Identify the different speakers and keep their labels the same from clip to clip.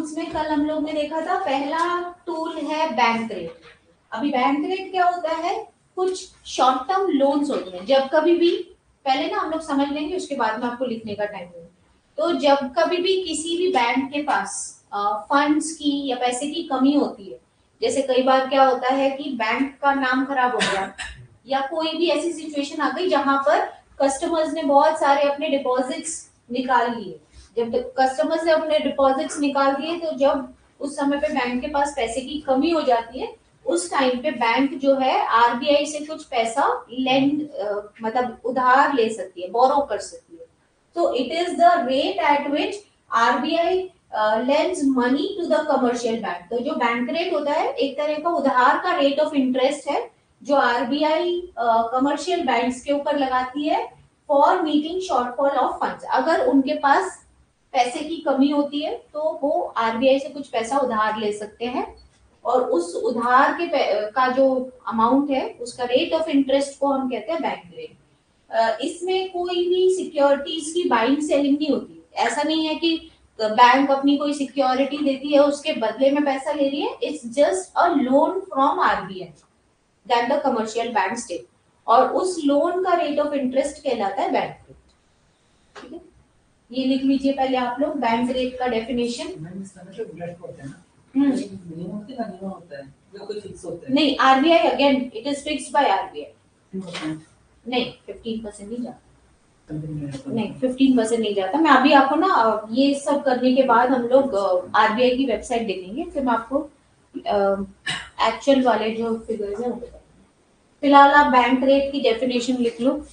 Speaker 1: Accounts में कल हम लोग ने देखा था, पहला टूल है बैंक रेट। अभी बैंक रेट क्या होता है, कुछ शॉर्ट टर्म लोन्स होते हैं। जब कभी भी, पहले ना हम लोग समझ लेंगे, उसके बाद में आपको लिखने का टाइम देंगे। तो जब कभी भी किसी भी बैंक के पास फंड्स की या पैसे की कमी होती है, जैसे कई बार क्या होता है कि बैंक का नाम खराब हो गया या कोई भी ऐसी सिचुएशन आ गई जहां पर कस्टमर्स ने बहुत सारे अपने डिपॉजिट्स निकाल लिए। जब कस्टमर्स ने अपने डिपॉजिट्स निकाल दिए, तो जब उस समय पे बैंक के पास पैसे की कमी हो जाती है, उस टाइम पे बैंक जो है आरबीआई से कुछ पैसा लेंड मतलब उधार ले सकती है, बोरो कर सकती है। तो it is the rate at which RBI lends money to the commercial bank. तो जो बैंक रेट होता है एक तरह का उधार का रेट ऑफ इंटरेस्ट है, जो आरबीआई कमर्शियल बैंक्स के ऊपर लगाती है for meeting shortfall of funds. अगर उनके पास पैसे की कमी होती है तो वो आरबीआई से कुछ पैसा उधार ले सकते हैं, और उस उधार के का जो अमाउंट है उसका रेट ऑफ इंटरेस्ट को हम कहते हैं बैंक रेट। इसमें कोई भी सिक्योरिटीज की बाइंग सेलिंग नहीं होती। ऐसा नहीं है कि बैंक अपनी कोई सिक्योरिटी देती है उसके बदले में पैसा ले रही है। It's just a loan from RBI that the commercial bank take, और उस लोन का रेट ऑफ इंटरेस्ट कहलाता है बैंक रेट। ठीक है, ये लिख लीजिए पहले आप लोग बैंक रेट का डेफिनेशन। नहीं, RBI again it is fixed by RBI. नहीं, 15% नहीं जाता। नहीं, 15% नहीं जाता। मैं अभी आपको ना ये सब करने के बाद हम लोग आरबीआई की वेबसाइट देखेंगे, फिर मैं आपको एक्चुअल वाले जो फिगर्स है वो बताऊंगी। फिलहाल आप बैंक रेट की डेफिनेशन लिख लो।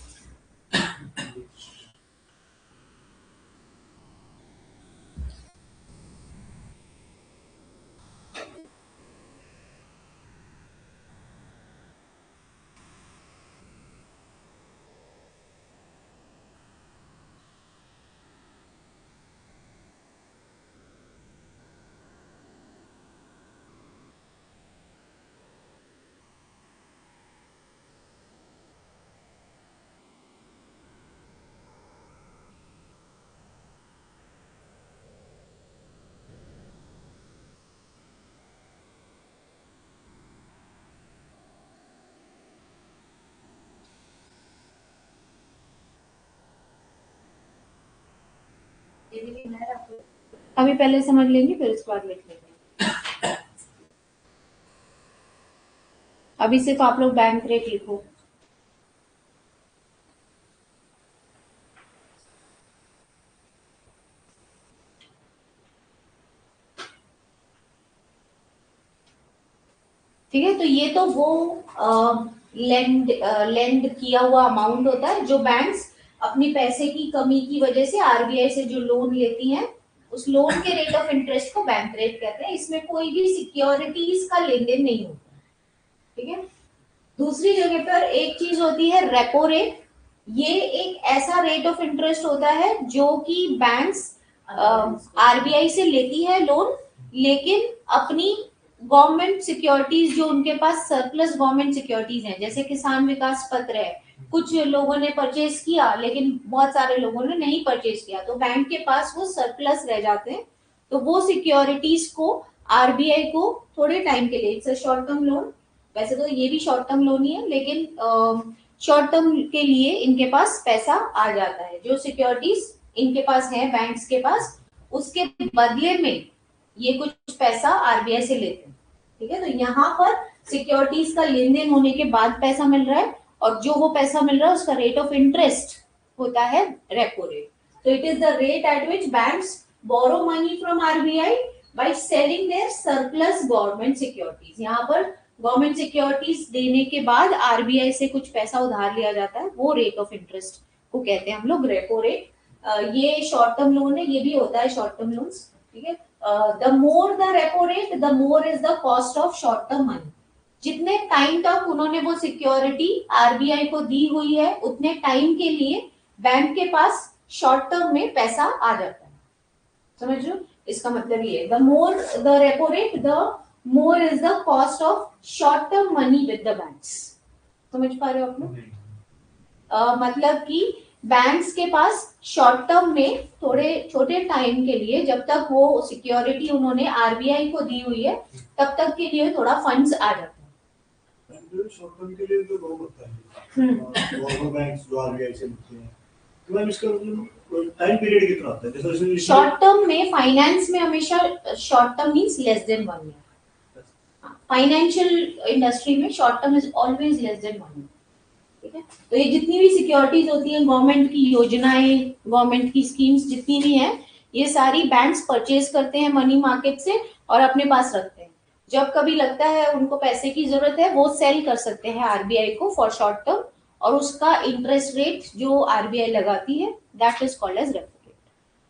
Speaker 1: अभी पहले समझ लेंगे फिर इसके बाद लिख लेंगे। अभी सिर्फ आप लोग बैंक रेट लिखो। ठीक है, तो ये तो वो लेंड किया हुआ अमाउंट होता है जो बैंक्स अपनी पैसे की कमी की वजह से आरबीआई से जो लोन लेती हैं, उस लोन के रेट ऑफ इंटरेस्ट को बैंक रेट कहते हैं। इसमें कोई भी सिक्योरिटीज का लेन देन नहीं होता। ठीक है, दूसरी जगह पर एक चीज होती है रेपो रेट। ये एक ऐसा रेट ऑफ इंटरेस्ट होता है जो कि बैंक्स आरबीआई से लेती है लोन, लेकिन अपनी गवर्नमेंट सिक्योरिटीज जो उनके पास सरप्लस गवर्नमेंट सिक्योरिटीज हैं, जैसे किसान विकास पत्र है, कुछ लोगों ने परचेज किया लेकिन बहुत सारे लोगों ने नहीं परचेज किया, तो बैंक के पास वो सरप्लस रह जाते हैं। तो वो सिक्योरिटीज को आरबीआई को थोड़े टाइम के लिए, इट्स शॉर्ट टर्म लोन, वैसे तो ये भी शॉर्ट टर्म लोन ही है, लेकिन शॉर्ट टर्म के लिए इनके पास पैसा आ जाता है। जो सिक्योरिटीज इनके पास है बैंक्स के पास, उसके बदले में ये कुछ पैसा आरबीआई से लेते हैं। ठीक है, तो यहाँ पर सिक्योरिटीज का लेन देन होने के बाद पैसा मिल रहा है, और जो वो पैसा मिल रहा है उसका रेट ऑफ इंटरेस्ट होता है रेपो रेट। तो it is the rate at which banks borrow money from RBI by selling their surplus government securities. यहाँ पर गवर्नमेंट सिक्योरिटीज देने के बाद आरबीआई से कुछ पैसा उधार लिया जाता है, वो रेट ऑफ इंटरेस्ट को कहते हैं हम लोग रेपो रेट। ये शॉर्ट टर्म लोन है, ये भी होता है शॉर्ट टर्म लोन्स। ठीक है, the more the repo rate the more is the cost of short term money. जितने टाइम तक उन्होंने वो सिक्योरिटी आरबीआई को दी हुई है, उतने टाइम के लिए बैंक के पास शॉर्ट टर्म में पैसा आ जाता है। समझ लो, इसका मतलब ये the more the repo rate the more is the cost of short term money with the banks. समझ पा रहे हो आप लोग? मतलब कि बैंक्स के पास शॉर्ट टर्म में थोड़े छोटे टाइम के लिए, जब तक वो सिक्योरिटी उन्होंने आरबीआई को दी हुई है तब तक के लिए थोड़ा फंड्स आ जाते हैं।
Speaker 2: शॉर्ट टर्म के लिए तो बहुत होता है गवर्नमेंट बैंक्स जो आरबीआई से मिलते हैं, तो मैम इसका टाइम पीरियड कितना होता है? जैसे
Speaker 1: शॉर्ट टर्म में फाइनेंस में हमेशा short term means less than 1 year. Financial industry में short term is always less than 1 year. ठीक है, तो ये जितनी भी सिक्योरिटीज होती हैं, गवर्नमेंट की योजनाएं, गवर्नमेंट की स्कीम्स जितनी भी हैं, ये सारी बैंक्स परचेज करते हैं मनी मार्केट से और अपने पास रखते हैं। जब कभी लगता है उनको पैसे की जरूरत है, वो सेल कर सकते हैं आरबीआई को फॉर शॉर्ट टर्म, और उसका इंटरेस्ट रेट जो आरबीआई लगाती है that is called as repo.